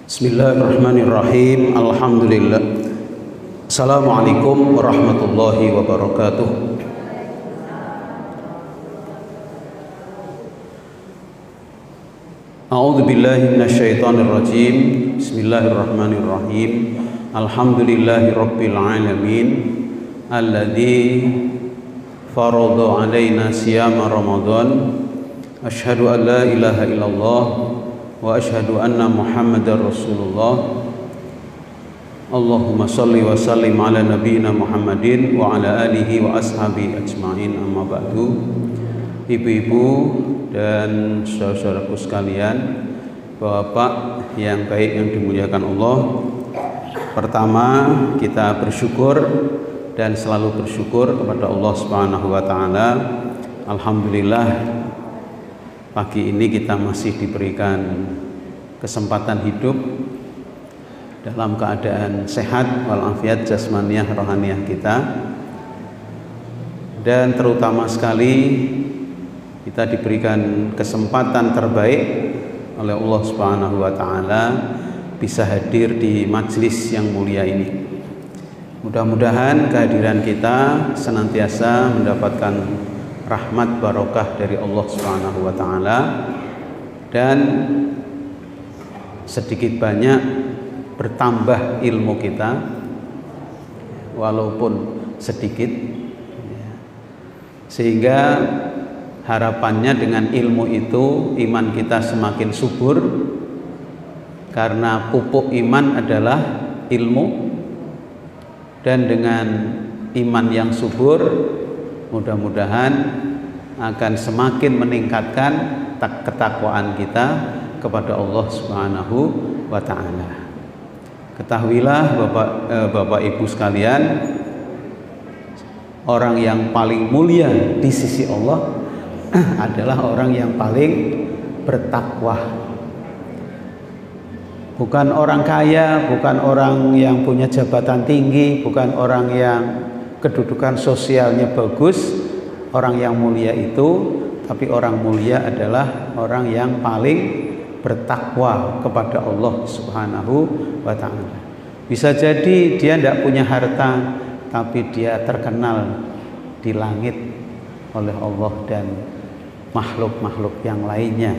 Bismillahirrahmanirrahim. Alhamdulillah. Assalamualaikum warahmatullahi wabarakatuh. A'udzu billahi minasyaitonir rajim. Bismillahirrahmanirrahim. Alhamdulillahi rabbil alamin alladzi farada 'alaina siyama ramadan. Asyhadu an la ilaha illallah wa asyhadu anna Muhammadar Rasulullah. Allahumma shalli wa sallim ala nabiyyina Muhammadin wa ala alihi wa ashabi ajmain, amma ba'du. Ibu-ibu dan saudaraku sekalian, Bapak yang baik yang dimuliakan Allah, pertama kita bersyukur dan selalu bersyukur kepada Allah Subhanahu wa taala. Alhamdulillah, pagi ini kita masih diberikan kesempatan hidup dalam keadaan sehat walafiat jasmaniah rohaniah kita, dan terutama sekali kita diberikan kesempatan terbaik oleh Allah Subhanahu wa taala bisa hadir di majelis yang mulia ini. Mudah-mudahan kehadiran kita senantiasa mendapatkan rahmat barokah dari Allah Subhanahu wa taala, dan sedikit banyak bertambah ilmu kita walaupun sedikit, sehingga harapannya dengan ilmu itu iman kita semakin subur, karena pupuk iman adalah ilmu, dan dengan iman yang subur mudah-mudahan akan semakin meningkatkan ketakwaan kita kepada Allah Subhanahu wa taala. Ketahuilah Bapak Ibu sekalian, orang yang paling mulia di sisi Allah adalah orang yang paling bertakwa. Bukan orang kaya, bukan orang yang punya jabatan tinggi, bukan orang yang kedudukan sosialnya bagus. Orang yang mulia itu, tapi orang mulia adalah orang yang paling bertakwa kepada Allah Subhanahu wa ta'ala. Bisa jadi dia tidak punya harta, tapi dia terkenal di langit oleh Allah dan makhluk-makhluk yang lainnya.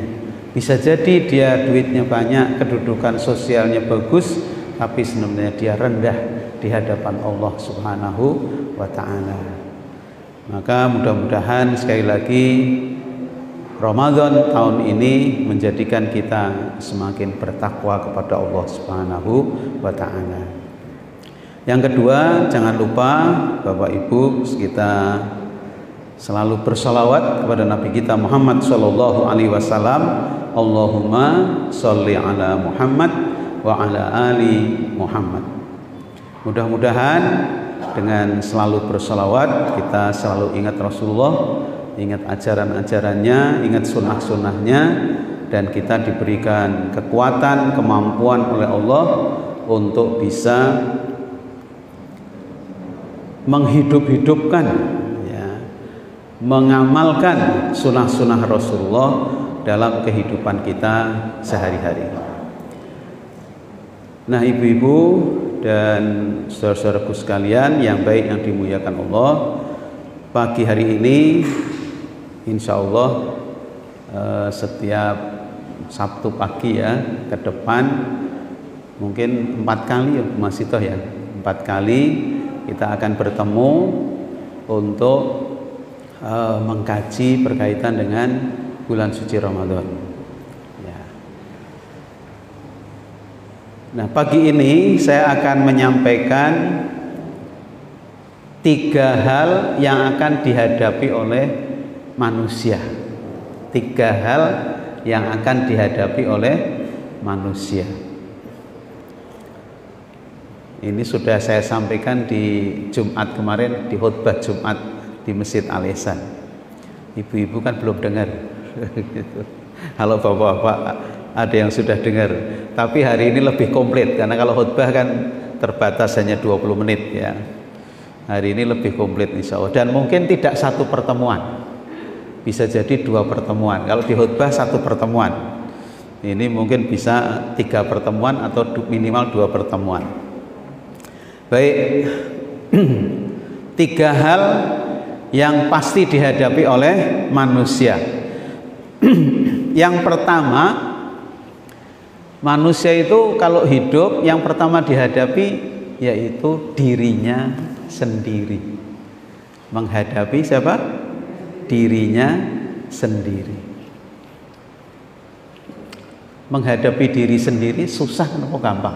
Bisa jadi dia duitnya banyak, kedudukan sosialnya bagus, tapi sebenarnya dia rendah di hadapan Allah Subhanahu wa ta'ala. Maka mudah-mudahan sekali lagi Ramadan tahun ini menjadikan kita semakin bertakwa kepada Allah Subhanahu wa ta'ala. Yang kedua, jangan lupa Bapak Ibu kita selalu bersalawat kepada Nabi kita Muhammad sallallahu alaihi wasallam. Allahumma sholli ala Muhammad wa ala ali Muhammad. Mudah-mudahan dengan selalu bersalawat kita selalu ingat Rasulullah, ingat ajaran-ajarannya, ingat sunnah-sunnahnya, dan kita diberikan kekuatan, kemampuan oleh Allah untuk bisa menghidup-hidupkan, mengamalkan sunnah-sunnah Rasulullah dalam kehidupan kita sehari-hari. Nah, ibu-ibu dan saudara-saudaraku sekalian yang baik yang dimuliakan Allah, pagi hari ini insya Allah setiap Sabtu pagi ya ke depan mungkin 4 kali ya Mas Sito ya, 4 kali kita akan bertemu untuk mengkaji berkaitan dengan bulan suci Ramadan ya. Nah, pagi ini saya akan menyampaikan 3 hal yang akan dihadapi oleh manusia. 3 hal yang akan dihadapi oleh manusia. Ini sudah saya sampaikan di Jumat kemarin, di khutbah Jumat di Masjid Al-Ihsan. Ibu-ibu kan belum dengar. Kalau bapak-bapak ada yang sudah dengar. Tapi hari ini lebih komplit, karena kalau khutbah kan terbatas hanya 20 menit ya. Hari ini lebih komplit insya Allah. Dan mungkin tidak 1 pertemuan, bisa jadi 2 pertemuan. Kalau di khutbah 1 pertemuan Ini mungkin bisa 3 pertemuan atau minimal 2 pertemuan. Baik, 3 hal yang pasti dihadapi oleh manusia. Yang pertama, manusia itu kalau hidup yang pertama dihadapi yaitu dirinya sendiri. Menghadapi siapa? Dirinya sendiri. Menghadapi diri sendiri susah atau gampang?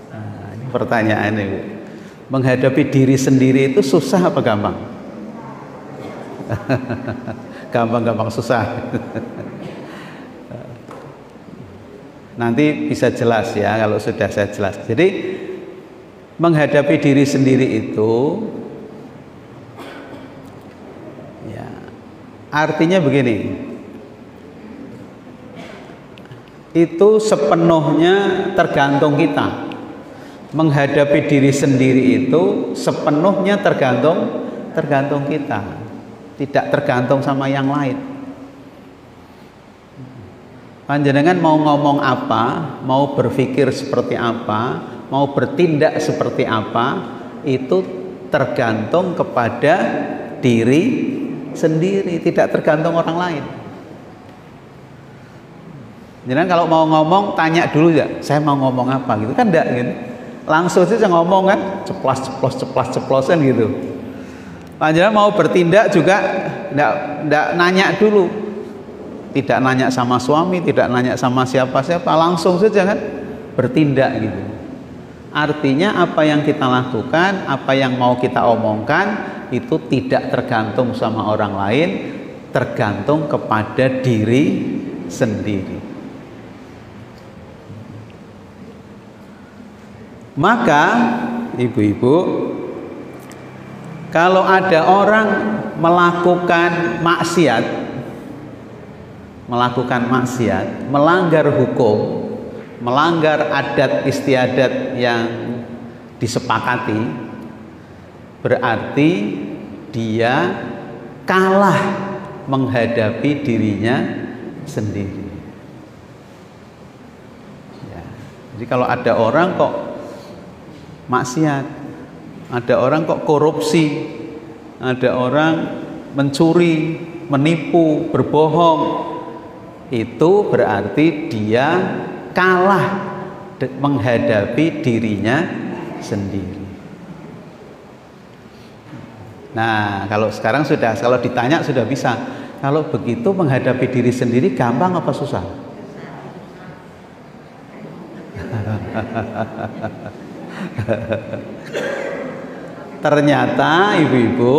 Nah, ini pertanyaan ini. Menghadapi diri sendiri itu susah apa gampang? Gampang-gampang susah. Nanti bisa jelas ya kalau sudah saya jelas. Jadi menghadapi diri sendiri itu ya artinya begini. Itu sepenuhnya tergantung kita. Menghadapi diri sendiri itu sepenuhnya tergantung kita, tidak tergantung sama yang lain. Panjenengan mau ngomong apa, mau berpikir seperti apa, mau bertindak seperti apa, itu tergantung kepada diri sendiri, tidak tergantung orang lain. Jadi kalau mau ngomong tanya dulu ya, saya mau ngomong apa gitu kan enggak gitu. Langsung saja ngomong kan, ceplos-ceplos kan gitu. Panjenengan mau bertindak juga enggak nanya dulu. Tidak nanya sama suami, tidak nanya sama siapa-siapa, langsung saja kan bertindak gitu. Artinya apa yang kita lakukan, apa yang mau kita omongkan itu tidak tergantung sama orang lain, tergantung kepada diri sendiri. Maka ibu-ibu, kalau ada orang melakukan maksiat, melanggar hukum, melanggar adat istiadat yang disepakati, berarti dia kalah menghadapi dirinya sendiri. Ya. Jadi kalau ada orang kok maksiat, ada orang kok korupsi, ada orang mencuri, menipu, berbohong, itu berarti dia kalah menghadapi dirinya sendiri. Nah, kalau sekarang sudah, kalau ditanya sudah bisa. Kalau begitu menghadapi diri sendiri gampang apa susah? Ternyata ibu-ibu,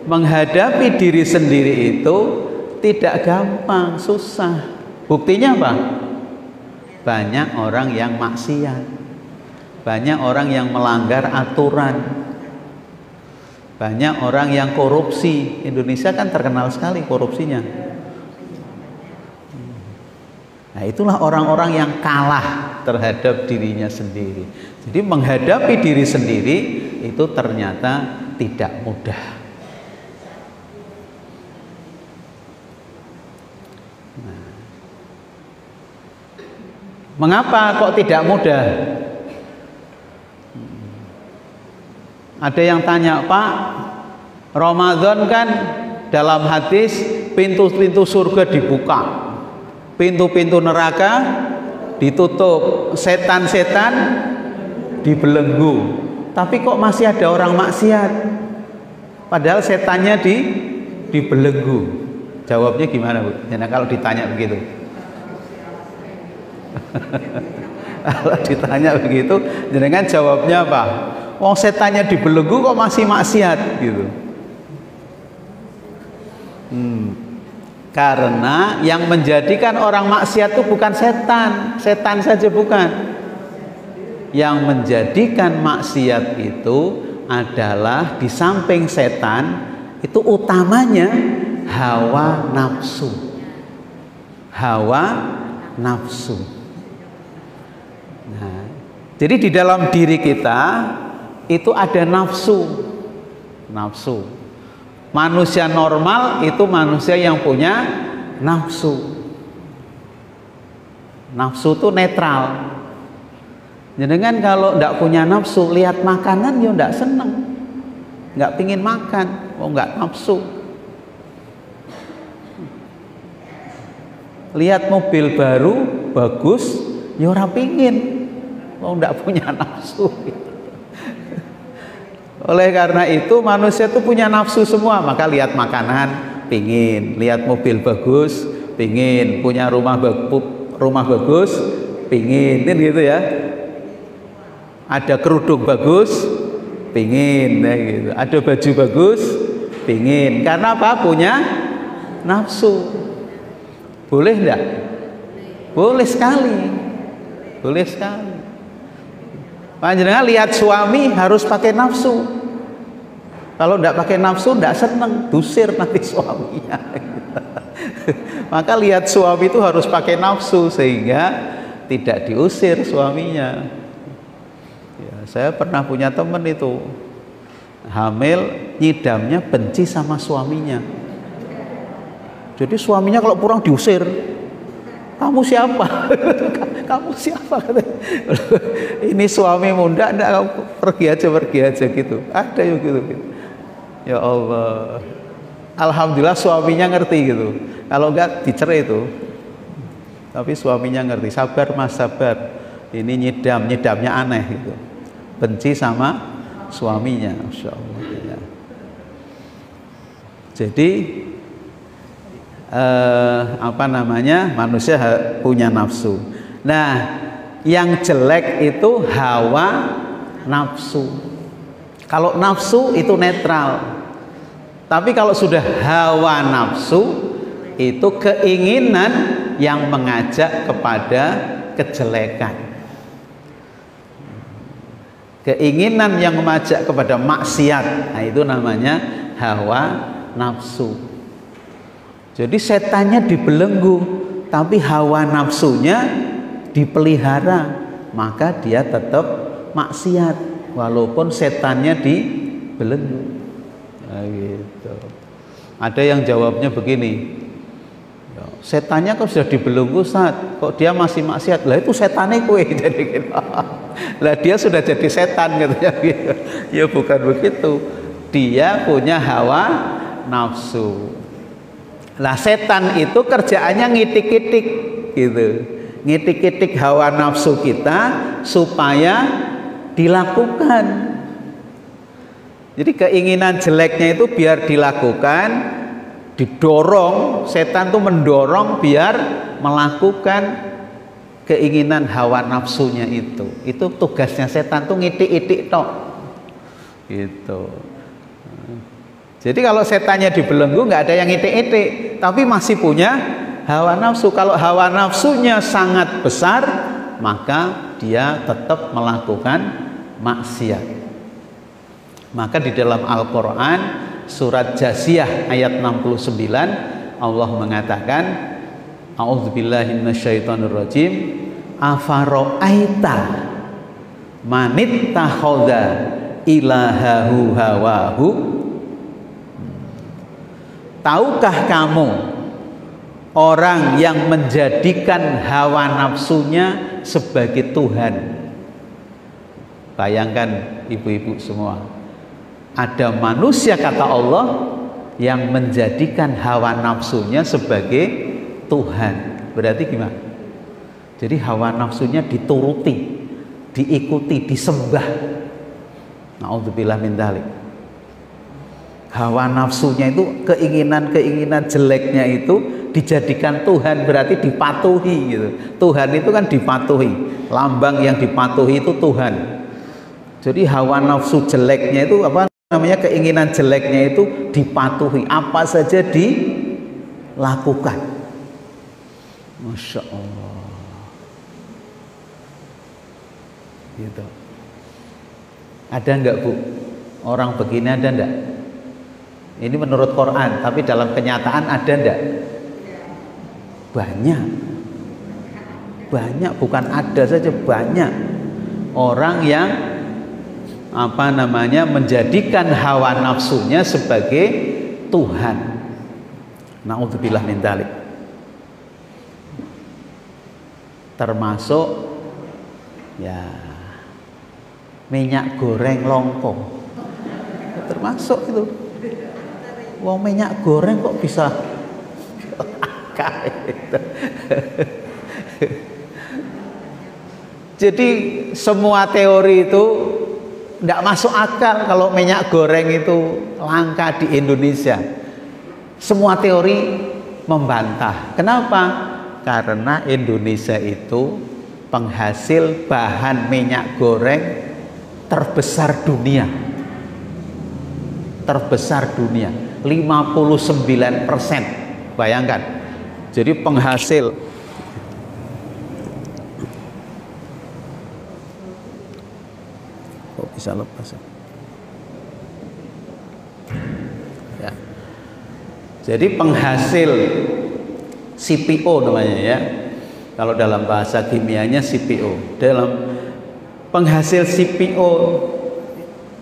menghadapi diri sendiri itu tidak gampang, susah. Buktinya apa? Banyak orang yang maksiat, banyak orang yang melanggar aturan, banyak orang yang korupsi. Indonesia kan terkenal sekali korupsinya. Nah, itulah orang-orang yang kalah terhadap dirinya sendiri. Jadi menghadapi diri sendiri itu ternyata tidak mudah. Nah, mengapa kok tidak mudah? Ada yang tanya, Pak, Ramadan kan dalam hadis pintu-pintu surga dibuka, pintu-pintu neraka ditutup, setan-setan dibelenggu. Tapi kok masih ada orang maksiat? Padahal setannya dibelenggu. Jawabnya gimana, Bu? Nah, kalau ditanya begitu. Kalau ditanya begitu, jenengan jawabnya apa? Wong setannya dibelenggu kok masih maksiat gitu. Karena yang menjadikan orang maksiat itu bukan setan, setan saja bukan. Yang menjadikan maksiat itu adalah di samping setan itu utamanya hawa nafsu. Hawa nafsu. Nah, jadi di dalam diri kita itu ada nafsu. Nafsu. Manusia normal itu manusia yang punya nafsu. Nafsu itu netral. Jenengan kalau ndak punya nafsu, lihat makanan ya ndak seneng, nggak pingin makan, nggak nafsu. Lihat mobil baru bagus, ya ora pingin, ndak punya nafsu. Oleh karena itu manusia itu punya nafsu semua, maka lihat makanan pingin, lihat mobil bagus pingin, punya rumah bagus pingin, kan gitu ya. Ada kerudung bagus pingin, nah gitu. Ada baju bagus pingin, karena apa? Punya nafsu. Boleh enggak? Boleh sekali, boleh sekali. Panjenengan lihat suami harus pakai nafsu. Kalau enggak pakai nafsu enggak seneng, dusir nanti suaminya. Maka lihat suami itu harus pakai nafsu sehingga tidak diusir suaminya. Ya, saya pernah punya teman itu hamil, nyidamnya benci sama suaminya. Jadi suaminya kalau pulang diusir. Kamu siapa? Kamu siapa? Ini suami muda, enggak, pergi aja gitu. Ada yang gitu. Ya Allah. Alhamdulillah suaminya ngerti gitu. Kalau enggak dicerai itu. Tapi suaminya ngerti. Sabar Mas, sabar. Ini nyidamnya aneh gitu. Benci sama suaminya, Masya Allah. Ya. Jadi manusia punya nafsu. Nah, yang jelek itu hawa nafsu. Kalau nafsu itu netral, tapi kalau sudah hawa nafsu itu keinginan yang mengajak kepada kejelekan, keinginan yang mengajak kepada maksiat. Nah, itu namanya hawa nafsu. Jadi setannya dibelenggu, tapi hawa nafsunya dipelihara, maka dia tetap maksiat walaupun setannya dibelenggu. Nah, gitu. Ada yang jawabnya begini, setannya kok sudah dibelenggu Ustaz, kok dia masih maksiat? Lah itu setannya kue. Jadi gitu. Lah dia sudah jadi setan katanya. Ya bukan begitu, dia punya hawa nafsu. Lah setan itu kerjaannya ngitik-itik gitu, ngitik-itik hawa nafsu kita supaya dilakukan. Jadi keinginan jeleknya itu biar dilakukan, didorong, setan tuh mendorong biar melakukan keinginan hawa nafsunya itu. Itu tugasnya setan tuh ngitik-itik tok gitu. Jadi kalau setannya dibelenggu nggak ada yang itik-itik, tapi masih punya hawa nafsu. Kalau hawa nafsunya sangat besar, maka dia tetap melakukan maksiat. Maka di dalam Al-Quran surat Jasiyah ayat 69 Allah mengatakan, A'udzubillahi minasyaitonirrajim, afara'aita manittakhadha ilahahu hawahu. Tahukah kamu orang yang menjadikan hawa nafsunya sebagai Tuhan? Bayangkan ibu-ibu semua, ada manusia kata Allah yang menjadikan hawa nafsunya sebagai Tuhan. Berarti gimana? Jadi hawa nafsunya dituruti, diikuti, disembah. Na'udzubillah min dzalik. Hawa nafsunya itu, keinginan-keinginan jeleknya itu dijadikan Tuhan, berarti dipatuhi gitu. Tuhan itu kan dipatuhi, lambang yang dipatuhi itu Tuhan. Jadi hawa nafsu jeleknya itu apa namanya, keinginan jeleknya itu dipatuhi, apa saja dilakukan. Masya Allah gitu. Ada enggak Bu orang begini, ada enggak? Ini menurut Quran, tapi dalam kenyataan ada enggak? Banyak, bukan ada saja, banyak orang yang apa namanya menjadikan hawa nafsunya sebagai Tuhan. Na'udzubillah min dzalik. termasuk ya minyak goreng longko, termasuk itu. Wong minyak goreng kok bisa gitu. Jadi semua teori itu tidak masuk akal kalau minyak goreng itu langka di Indonesia. Semua teori membantah. Kenapa? Karena Indonesia itu penghasil bahan minyak goreng terbesar dunia. Terbesar dunia, 59%. Bayangkan. Jadi penghasil kok bisa lepas ya. Jadi penghasil CPO namanya ya. Kalau dalam bahasa kimianya CPO. Dalam penghasil CPO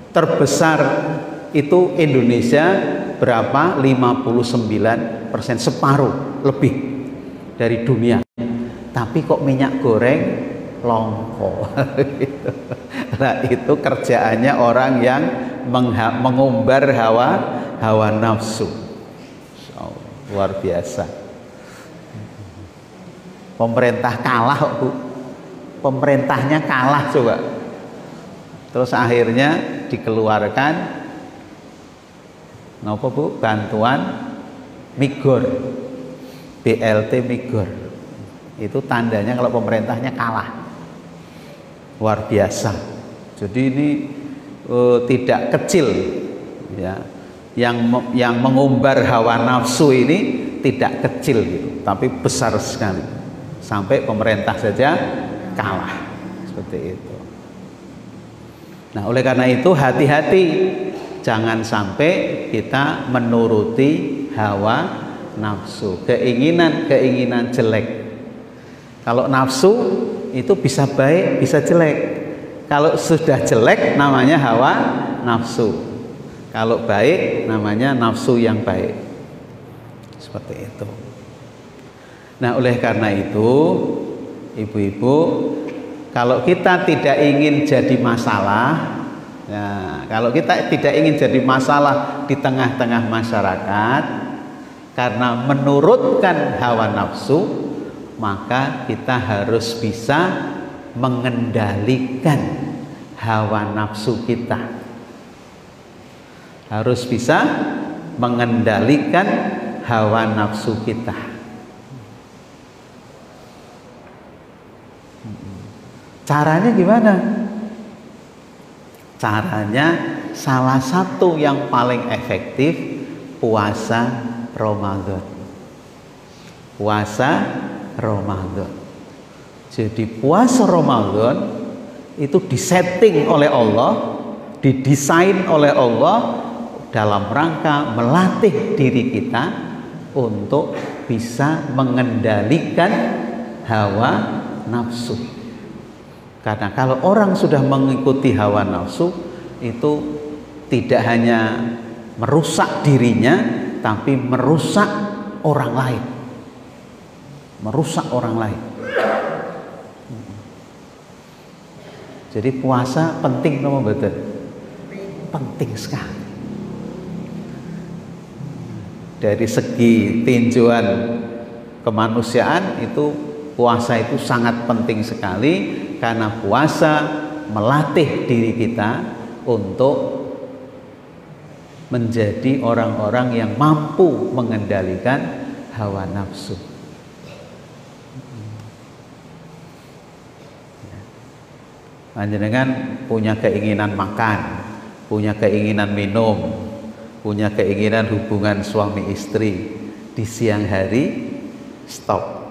terbesar itu Indonesia berapa? 59%, separuh lebih dari dunia. Tapi kok minyak goreng longko. Nah, itu kerjaannya orang yang mengumbar hawa nafsu. Luar biasa. Pemerintah kalah kok, Bu. Pemerintahnya kalah coba. Terus akhirnya dikeluarkan napa Bu? Bantuan Migor, BLT Migor. Itu tandanya kalau pemerintahnya kalah. Luar biasa. Jadi ini tidak kecil ya. Yang mengumbar hawa nafsu ini tidak kecil gitu, tapi besar sekali. Sampai pemerintah saja kalah. Seperti itu. Nah, oleh karena itu hati-hati. Jangan sampai kita menuruti hawa nafsu, keinginan jelek. Kalau nafsu itu bisa baik, bisa jelek. Kalau sudah jelek namanya hawa nafsu. Kalau baik namanya nafsu yang baik. Seperti itu. Nah, oleh karena itu, ibu-ibu, kalau kita tidak ingin jadi masalah, nah, kalau kita tidak ingin jadi masalah di tengah-tengah masyarakat karena menurutkan hawa nafsu, maka kita harus bisa mengendalikan hawa nafsu kita. Harus bisa mengendalikan hawa nafsu kita. Caranya gimana? Caranya salah satu yang paling efektif puasa Ramadan. Puasa Ramadan. Jadi puasa Ramadan itu disetting oleh Allah, didesain oleh Allah dalam rangka melatih diri kita untuk bisa mengendalikan hawa nafsu. Karena kalau orang sudah mengikuti hawa nafsu, itu tidak hanya merusak dirinya, tapi merusak orang lain. Merusak orang lain. Jadi puasa penting nomor betul. Penting sekali. Dari segi tinjauan kemanusiaan itu puasa itu sangat penting sekali. Karena puasa melatih diri kita untuk menjadi orang-orang yang mampu mengendalikan hawa nafsu. Panjenengan punya keinginan makan, punya keinginan minum, punya keinginan hubungan suami istri, di siang hari stop.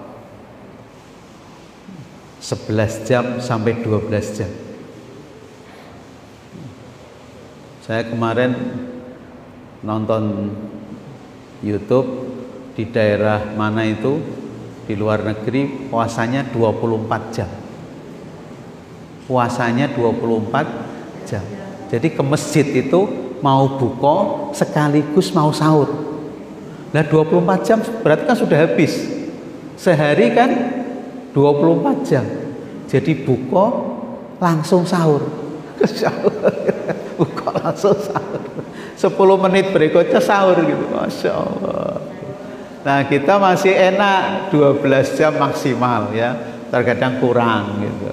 11 jam sampai 12 jam. Saya kemarin nonton YouTube di daerah mana itu di luar negeri puasanya 24 jam. Puasanya 24 jam. Jadi ke masjid itu mau buka sekaligus mau sahur. Nah 24 jam berarti kan sudah habis. Sehari kan 24 jam. Jadi buka langsung sahur. Buka langsung sahur. 10 menit berikutnya sahur gitu. Masya Allah. Nah, kita masih enak 12 jam maksimal ya. Terkadang kurang gitu.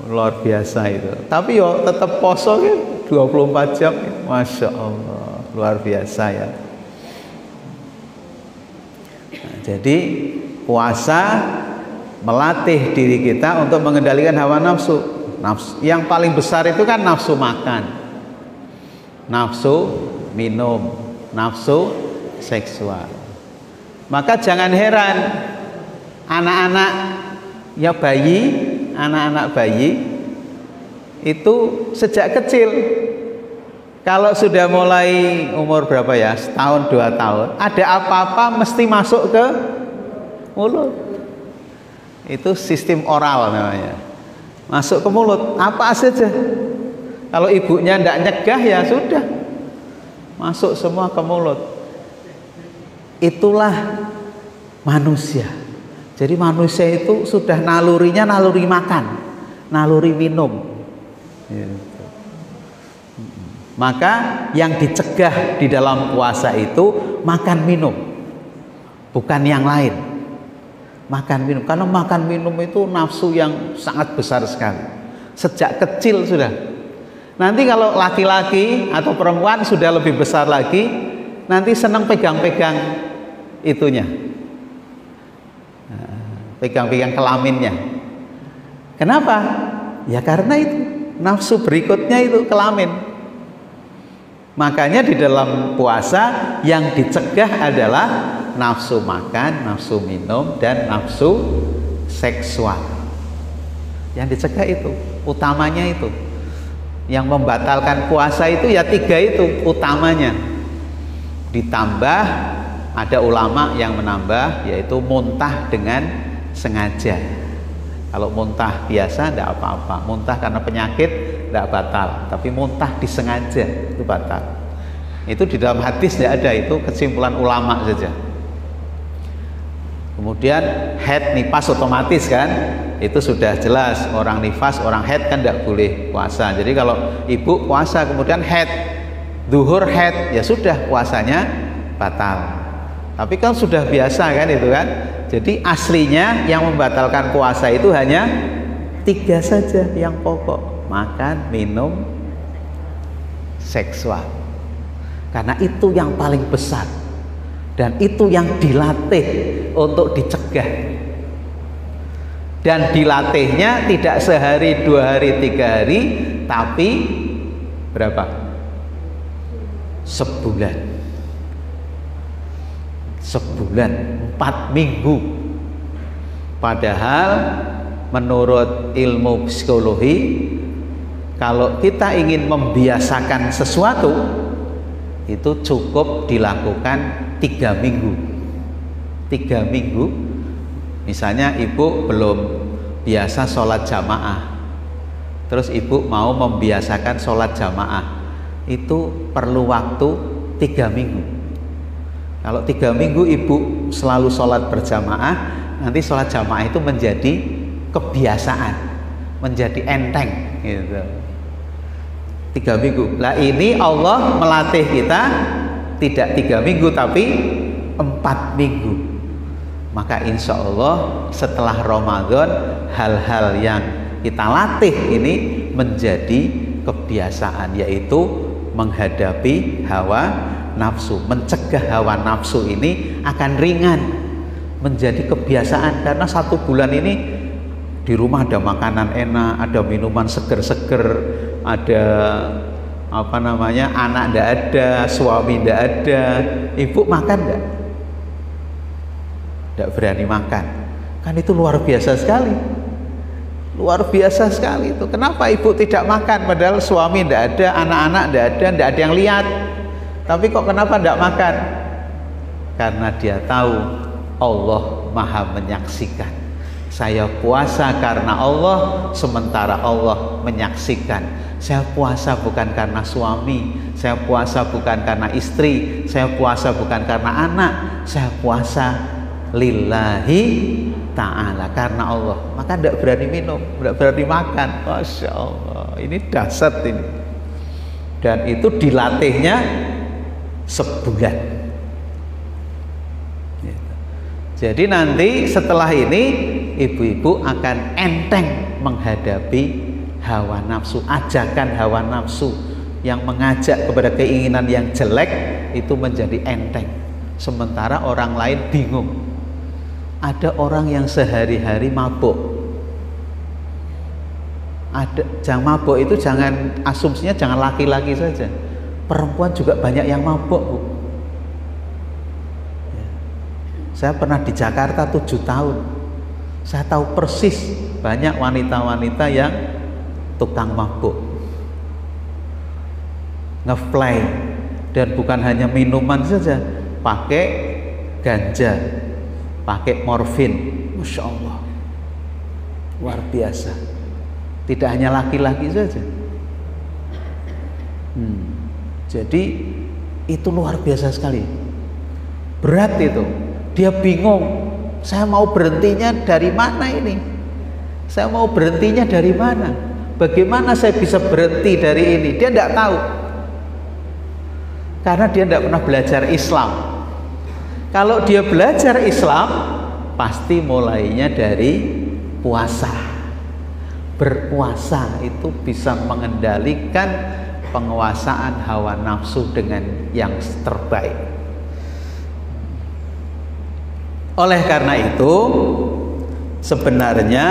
Luar biasa itu. Tapi yo tetap poso kan 24 jam. Masya Allah, luar biasa ya. Nah, jadi puasa melatih diri kita untuk mengendalikan hawa nafsu. Yang paling besar itu kan nafsu makan, nafsu minum, nafsu seksual. Maka jangan heran anak-anak ya anak-anak bayi itu sejak kecil, kalau sudah mulai umur berapa ya, setahun 2 tahun, ada apa-apa mesti masuk ke mulut. Itu sistem oral namanya, masuk ke mulut apa saja. Kalau ibunya tidak nyegah ya sudah masuk semua ke mulut. Itulah manusia. Jadi manusia itu sudah nalurinya naluri makan, naluri minum. Maka yang dicegah di dalam puasa itu makan minum, bukan yang lain. Makan minum, karena makan minum itu nafsu yang sangat besar sekali. Sejak kecil sudah. Nanti kalau laki-laki atau perempuan sudah lebih besar lagi, nanti senang pegang-pegang itunya, pegang-pegang kelaminnya. Kenapa? Ya karena itu nafsu berikutnya itu kelamin. Makanya di dalam puasa yang dicegah adalah nafsu makan, nafsu minum, dan nafsu seksual. Yang dicegah itu, utamanya itu. Yang membatalkan puasa itu ya 3 itu utamanya. Ditambah ada ulama yang menambah, yaitu muntah dengan sengaja. Kalau muntah biasa tidak apa-apa, muntah karena penyakit tidak batal, tapi muntah disengaja itu batal. Itu di dalam hadis tidak ada, itu kesimpulan ulama saja. Kemudian haid nifas otomatis kan, itu sudah jelas, orang nifas, orang haid kan tidak boleh puasa. Jadi kalau ibu puasa kemudian haid, zuhur haid, ya sudah puasanya batal. Tapi kan sudah biasa kan itu kan. Jadi aslinya yang membatalkan puasa itu hanya 3 saja yang pokok: makan, minum, seksual. Karena itu yang paling besar dan itu yang dilatih untuk dicegah. Dan dilatihnya tidak sehari, 2 hari, 3 hari, tapi berapa? Sebulan, 4 minggu. Padahal menurut ilmu psikologi, kalau kita ingin membiasakan sesuatu itu cukup dilakukan 3 minggu. 3 minggu. Misalnya ibu belum biasa sholat jamaah, terus ibu mau membiasakan sholat jamaah, itu perlu waktu 3 minggu. Kalau 3 minggu ibu selalu sholat berjamaah, nanti sholat jamaah itu menjadi kebiasaan, menjadi enteng gitu. 3 minggu. Nah ini Allah melatih kita tidak 3 minggu tapi 4 minggu. Maka insya Allah setelah Ramadan hal-hal yang kita latih ini menjadi kebiasaan, yaitu menghadapi hawa nafsu. Mencegah hawa nafsu ini akan ringan, menjadi kebiasaan. Karena 1 bulan ini di rumah ada makanan enak, ada minuman seger-seger, ada apa namanya, anak ndak ada, suami ndak ada, ibu makan ndak? Ndak berani makan. Kan itu luar biasa sekali. Luar biasa sekali itu. Kenapa ibu tidak makan padahal suami ndak ada, anak-anak ndak ada yang lihat. Tapi kok kenapa ndak makan? Karena dia tahu Allah Maha menyaksikan. Saya puasa karena Allah, sementara Allah menyaksikan. Saya puasa bukan karena suami, saya puasa bukan karena istri, saya puasa bukan karena anak, saya puasa lillahi ta'ala, karena Allah, maka tidak berani minum, tidak berani makan. Masya Allah, ini dahsyat ini. Dan itu dilatihnya sebulan. Jadi nanti setelah ini ibu-ibu akan enteng menghadapi hawa nafsu, ajakan hawa nafsu yang mengajak kepada keinginan yang jelek itu menjadi enteng. Sementara orang lain bingung. Ada orang yang sehari-hari mabuk. Jangan mabuk itu jangan asumsinya jangan laki-laki saja. Perempuan juga banyak yang mabuk, Bu. Saya pernah di Jakarta 7 tahun. Saya tahu persis banyak wanita-wanita yang tukang mabuk, ngeplay, dan bukan hanya minuman saja, pakai ganja, pakai morfin. Masya Allah, luar biasa. Tidak hanya laki-laki saja. Jadi itu luar biasa sekali, berat itu. Dia bingung, saya mau berhentinya dari mana ini? Saya mau berhentinya dari mana? Bagaimana saya bisa berhenti dari ini? Dia tidak tahu, karena dia tidak pernah belajar Islam. Kalau dia belajar Islam, pasti mulainya dari puasa. Berpuasa itu bisa mengendalikan penguasaan hawa nafsu dengan yang terbaik. Oleh karena itu, sebenarnya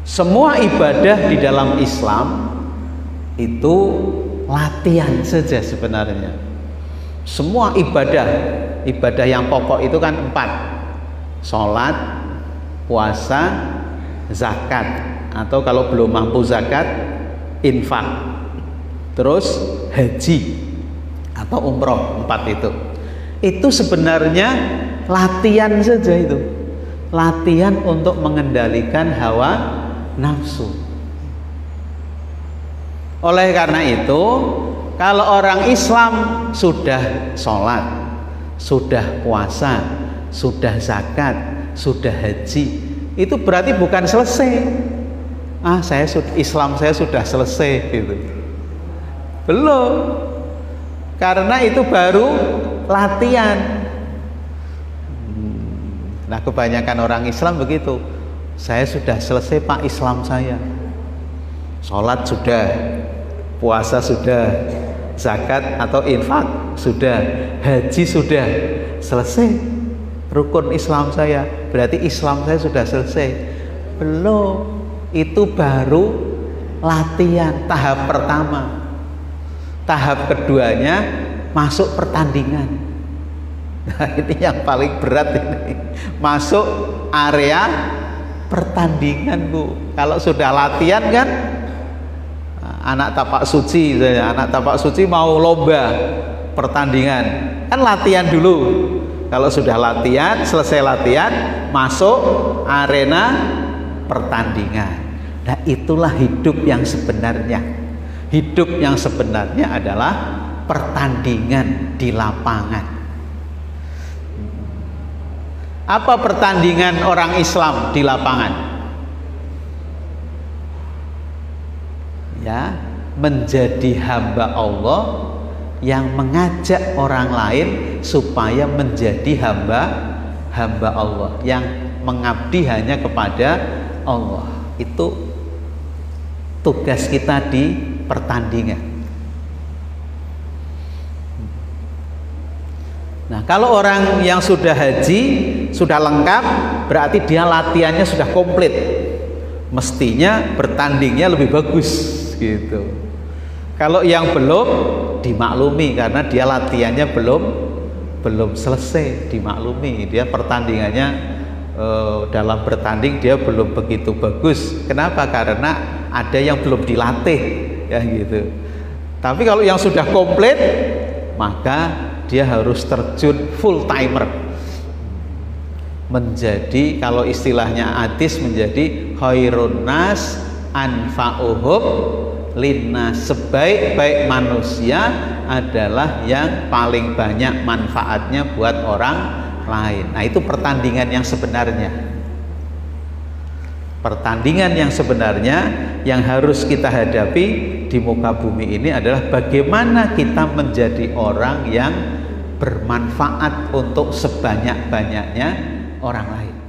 semua ibadah di dalam Islam itu latihan saja sebenarnya. Semua ibadah yang pokok itu kan 4: sholat, puasa, zakat, atau kalau belum mampu zakat, infak, terus haji atau umroh. 4 itu sebenarnya latihan saja, itu latihan untuk mengendalikan hawa nafsu. Oleh karena itu, kalau orang Islam sudah sholat, sudah puasa, sudah zakat, sudah haji, itu berarti bukan selesai. Islam saya sudah selesai gitu. Belum, karena itu baru latihan. Nah, kebanyakan orang Islam begitu. Saya sudah selesai Pak Islam saya. Sholat sudah, puasa sudah, zakat atau infak sudah, haji sudah, selesai rukun Islam saya. Berarti Islam saya sudah selesai. Belum, itu baru latihan tahap pertama. Tahap keduanya masuk pertandingan. Nah, ini yang paling berat ini. Masuk area pertandingan, Bu. Kalau sudah latihan kan, anak tapak suci, anak tapak suci mau lomba pertandingan, kan latihan dulu. Kalau sudah latihan, selesai latihan, masuk arena pertandingan. Nah, itulah hidup yang sebenarnya. Hidup yang sebenarnya adalah pertandingan di lapangan. Apa pertandingan orang Islam di lapangan? Ya, menjadi hamba Allah yang mengajak orang lain supaya menjadi hamba Allah, yang mengabdi hanya kepada Allah. Itu tugas kita di pertandingan. Nah, kalau orang yang sudah haji, sudah lengkap, berarti dia latihannya sudah komplit. Mestinya bertandingnya lebih bagus gitu. Kalau yang belum, dimaklumi karena dia latihannya belum selesai, dimaklumi. Dia pertandingannya dalam bertanding dia belum begitu bagus. Kenapa? Karena ada yang belum dilatih, ya gitu. Tapi kalau yang sudah komplit, maka dia harus terjun full timer, menjadi, kalau istilahnya hadis, menjadi khairun nas anfa'uhum linnas, sebaik-baik manusia adalah yang paling banyak manfaatnya buat orang lain. Nah, itu pertandingan yang sebenarnya. Pertandingan yang sebenarnya yang harus kita hadapi di muka bumi ini adalah bagaimana kita menjadi orang yang bermanfaat untuk sebanyak-banyaknya orang lain.